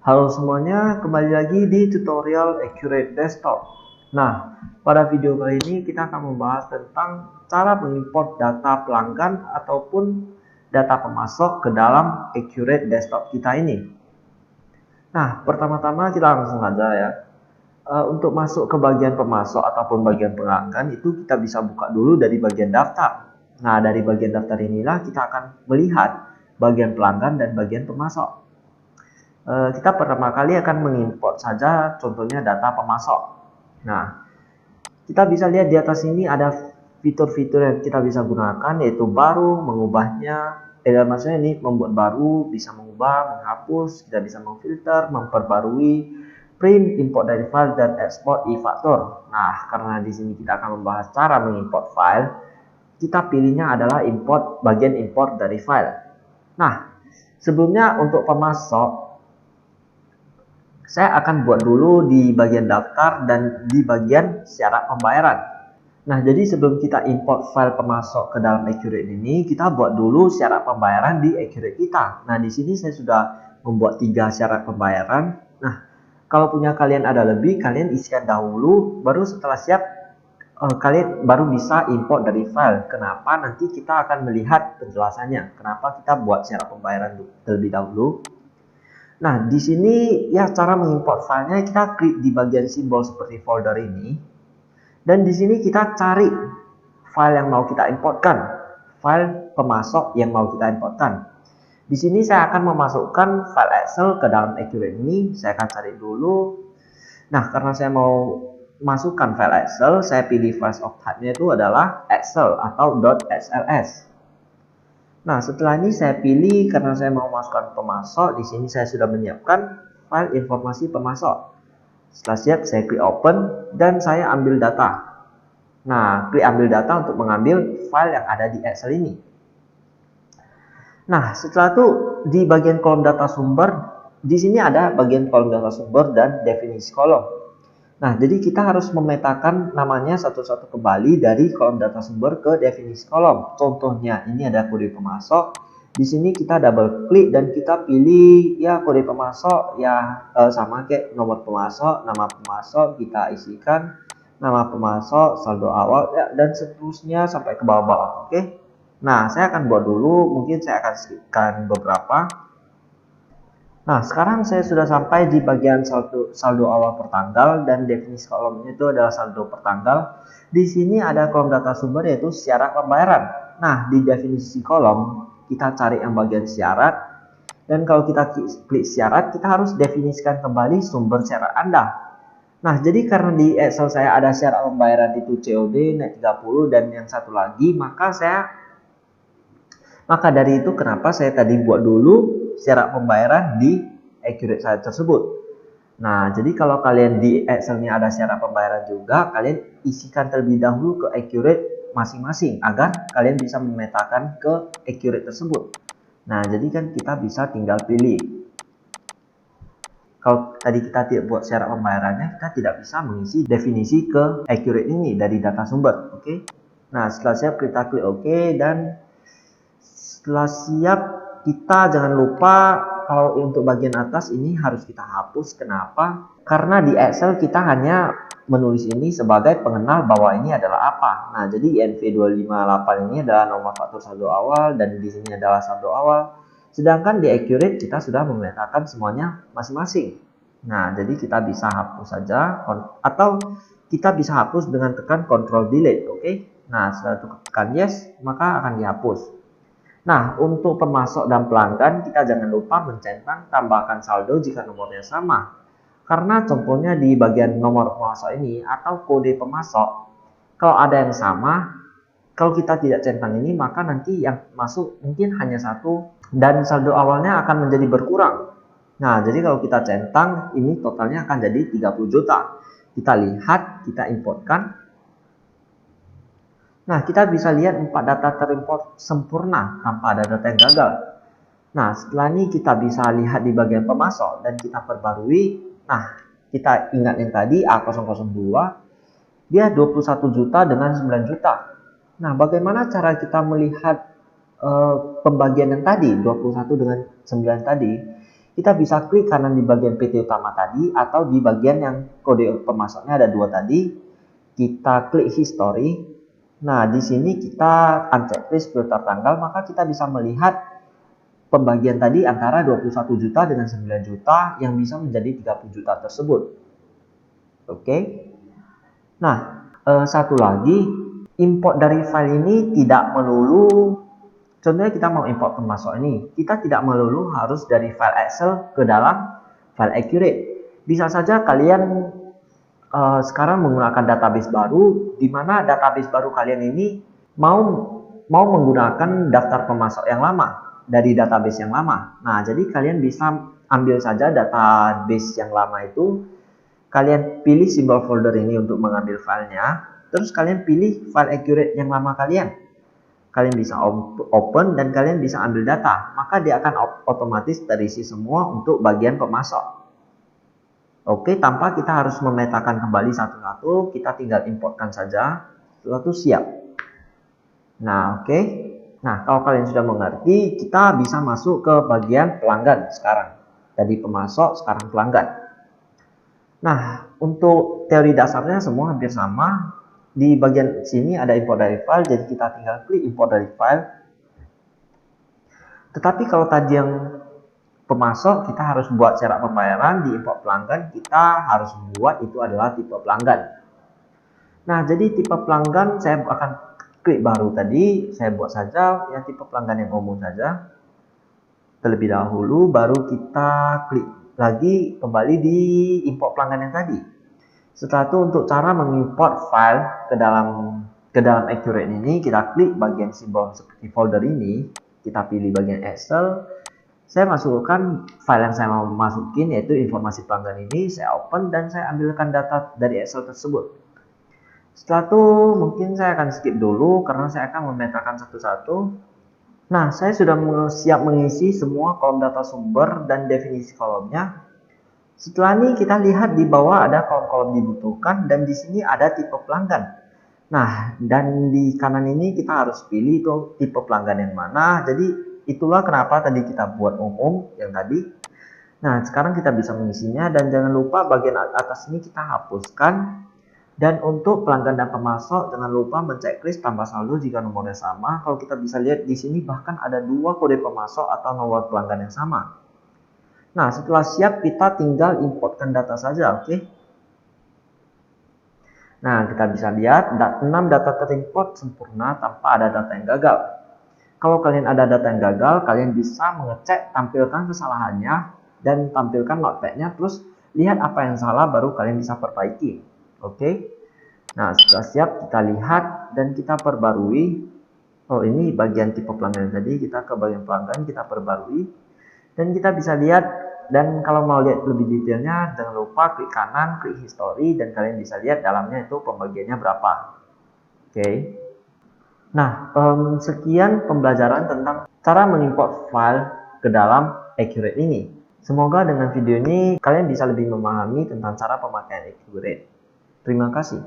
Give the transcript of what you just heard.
Halo semuanya, kembali lagi di tutorial Accurate Desktop. Nah, pada video kali ini kita akan membahas tentang cara mengimport data pelanggan ataupun data pemasok ke dalam Accurate Desktop kita ini. Nah, pertama-tama kita langsung saja ya. Untuk masuk ke bagian pemasok ataupun bagian pelanggan itu kita bisa buka dulu dari bagian daftar. Nah, dari bagian daftar inilah kita akan melihat bagian pelanggan dan bagian pemasok. Kita pertama kali akan mengimport saja contohnya data pemasok. Nah, kita bisa lihat di atas ini ada fitur-fitur yang kita bisa gunakan, yaitu baru, mengubahnya, maksudnya ini membuat baru, bisa mengubah, menghapus, kita bisa memfilter, memperbarui, print, import dari file, dan export e-faktur. Nah, karena di sini kita akan membahas cara mengimport file, kita pilihnya adalah import, bagian import dari file. Nah, sebelumnya untuk pemasok, saya akan buat dulu di bagian daftar dan di bagian syarat pembayaran. Nah, jadi sebelum kita import file pemasok ke dalam Accurate ini, kita buat dulu syarat pembayaran di Accurate kita. Nah, di sini saya sudah membuat 3 syarat pembayaran. Nah, kalau punya kalian ada lebih, kalian isikan dahulu, baru setelah siap, kalian baru bisa import dari file. Kenapa? Nanti kita akan melihat penjelasannya. Kenapa kita buat syarat pembayaran terlebih dahulu. Nah, di sini ya cara mengimport filenya kita klik di bagian simbol seperti folder ini. Dan di sini kita cari file yang mau kita importkan. File pemasok yang mau kita importkan. Di sini saya akan memasukkan file Excel ke dalam Accurate ini. Saya akan cari dulu. Nah, karena saya mau masukkan file Excel, saya pilih file of type-nya itu adalah Excel atau .xls. Nah, setelah ini saya pilih karena saya mau masukkan pemasok. Di sini saya sudah menyiapkan file informasi pemasok. Setelah siap, saya klik open dan saya ambil data. Nah, klik ambil data untuk mengambil file yang ada di Excel ini. Nah, setelah itu di bagian kolom data sumber, di sini ada bagian kolom data sumber dan definisi kolom. Nah, jadi kita harus memetakan namanya satu-satu kembali dari kolom data sumber ke definisi kolom. Contohnya, ini ada kode pemasok. Di sini kita double klik dan kita pilih ya kode pemasok ya sama kayak nomor pemasok, nama pemasok kita isikan, nama pemasok, saldo awal ya, dan seterusnya sampai ke bawah-bawah. Oke. Nah, saya akan buat dulu, mungkin saya akan skipkan beberapa. Nah, sekarang saya sudah sampai di bagian saldo awal per tanggal dan definisi kolomnya itu adalah saldo per tanggal. Di sini ada kolom data sumber yaitu syarat pembayaran. Nah, di definisi kolom kita cari yang bagian syarat dan kalau kita klik syarat kita harus definisikan kembali sumber syarat Anda. Nah, jadi karena di Excel saya ada syarat pembayaran itu COD, net 30 dan yang satu lagi, maka dari itu kenapa saya tadi buat dulu syarat pembayaran di Accurate saya tersebut. Nah, jadi kalau kalian di Excel-nya ada syarat pembayaran juga, kalian isikan terlebih dahulu ke Accurate masing-masing agar kalian bisa memetakan ke Accurate tersebut. Nah, jadi kan kita bisa tinggal pilih. Kalau tadi kita tidak buat syarat pembayarannya, kita tidak bisa mengisi definisi ke Accurate ini dari data sumber. Oke. Nah, setelah siap kita klik OK dan setelah siap, kita jangan lupa kalau untuk bagian atas ini harus kita hapus. Kenapa? Karena di Excel kita hanya menulis ini sebagai pengenal bahwa ini adalah apa. Nah, jadi INV258 ini adalah nomor faktur saldo awal dan di sini adalah saldo awal. Sedangkan di Accurate kita sudah memetakan semuanya masing-masing. Nah, jadi kita bisa hapus saja atau kita bisa hapus dengan tekan Ctrl Delete, oke? Nah, setelah tekan yes, maka akan dihapus. Nah, untuk pemasok dan pelanggan, kita jangan lupa mencentang tambahkan saldo jika nomornya sama. Karena contohnya di bagian nomor pemasok ini atau kode pemasok, kalau ada yang sama, kalau kita tidak centang ini, maka nanti yang masuk mungkin hanya satu dan saldo awalnya akan menjadi berkurang. Nah, jadi kalau kita centang, ini totalnya akan jadi 30 juta. Kita lihat, kita importkan. Nah, kita bisa lihat 4 data terimport sempurna tanpa ada data yang gagal. Nah, setelah ini kita bisa lihat di bagian pemasok dan kita perbarui. Nah, kita ingat yang tadi A002, dia 21 juta dengan 9 juta. Nah, bagaimana cara kita melihat pembagian yang tadi, 21 dengan 9 tadi? Kita bisa klik kanan di bagian PT utama tadi, atau di bagian yang kode pemasoknya ada 2 tadi, kita klik history. Nah, di sini kita uncheck list filter tanggal, maka kita bisa melihat pembagian tadi antara 21 juta dengan 9 juta yang bisa menjadi 30 juta tersebut. Oke. Nah, satu lagi, import dari file ini tidak melulu, contohnya kita mau import pemasok ini, kita tidak melulu harus dari file Excel ke dalam file Accurate. Bisa saja kalian sekarang menggunakan database baru, di mana database baru kalian ini mau menggunakan daftar pemasok yang lama dari database yang lama. Nah, jadi kalian bisa ambil saja database yang lama itu, kalian pilih simbol folder ini untuk mengambil filenya, terus kalian pilih file Accurate yang lama kalian. Kalian bisa open dan kalian bisa ambil data, maka dia akan otomatis terisi semua untuk bagian pemasok. Oke, tanpa kita harus memetakan kembali satu-satu, kita tinggal importkan saja, setelah itu siap. Nah, oke. Nah, kalau kalian sudah mengerti, kita bisa masuk ke bagian pelanggan sekarang. Jadi pemasok, sekarang pelanggan. Nah, untuk teori dasarnya semua hampir sama. Di bagian sini ada import dari file, jadi kita tinggal klik import dari file. Tetapi kalau tadi yang pemasok, kita harus buat syarat pembayaran. Di import pelanggan, kita harus buat itu adalah tipe pelanggan. Nah, jadi tipe pelanggan saya akan klik baru tadi, saya buat saja ya tipe pelanggan yang umum saja terlebih dahulu, baru kita klik lagi kembali di import pelanggan yang tadi. Setelah itu untuk cara mengimport file ke dalam Accurate ini, kita klik bagian simbol seperti folder ini, kita pilih bagian Excel, saya masukkan file yang saya mau masukin yaitu informasi pelanggan ini, saya open dan saya ambilkan data dari Excel tersebut. Setelah itu mungkin saya akan skip dulu karena saya akan memetakan satu-satu. Nah, saya sudah siap mengisi semua kolom data sumber dan definisi kolomnya. Setelah ini kita lihat di bawah ada kolom-kolom dibutuhkan dan di sini ada tipe pelanggan. Nah, dan di kanan ini kita harus pilih itu tipe pelanggan yang mana. Jadi itulah kenapa tadi kita buat umum yang tadi. Nah, sekarang kita bisa mengisinya dan jangan lupa bagian atas ini kita hapuskan. Dan untuk pelanggan dan pemasok, jangan lupa menceklis tambah saldo jika nomornya sama. Kalau kita bisa lihat di sini bahkan ada 2 kode pemasok atau nomor pelanggan yang sama. Nah, setelah siap kita tinggal importkan data saja, oke? Nah, kita bisa lihat 6 data terimport sempurna tanpa ada data yang gagal. Kalau kalian ada data yang gagal, kalian bisa mengecek, tampilkan kesalahannya dan tampilkan notepad-nya, terus lihat apa yang salah baru kalian bisa perbaiki. Oke. Nah, setelah siap kita lihat dan kita perbarui. Oh, ini bagian tipe pelanggan tadi, kita ke bagian pelanggan, kita perbarui. Dan kita bisa lihat, dan kalau mau lihat lebih detailnya, jangan lupa klik kanan, klik history, dan kalian bisa lihat dalamnya itu pembagiannya berapa. Oke. Nah, sekian pembelajaran tentang cara mengimport file ke dalam Accurate ini. Semoga dengan video ini kalian bisa lebih memahami tentang cara pemakaian Accurate. Terima kasih.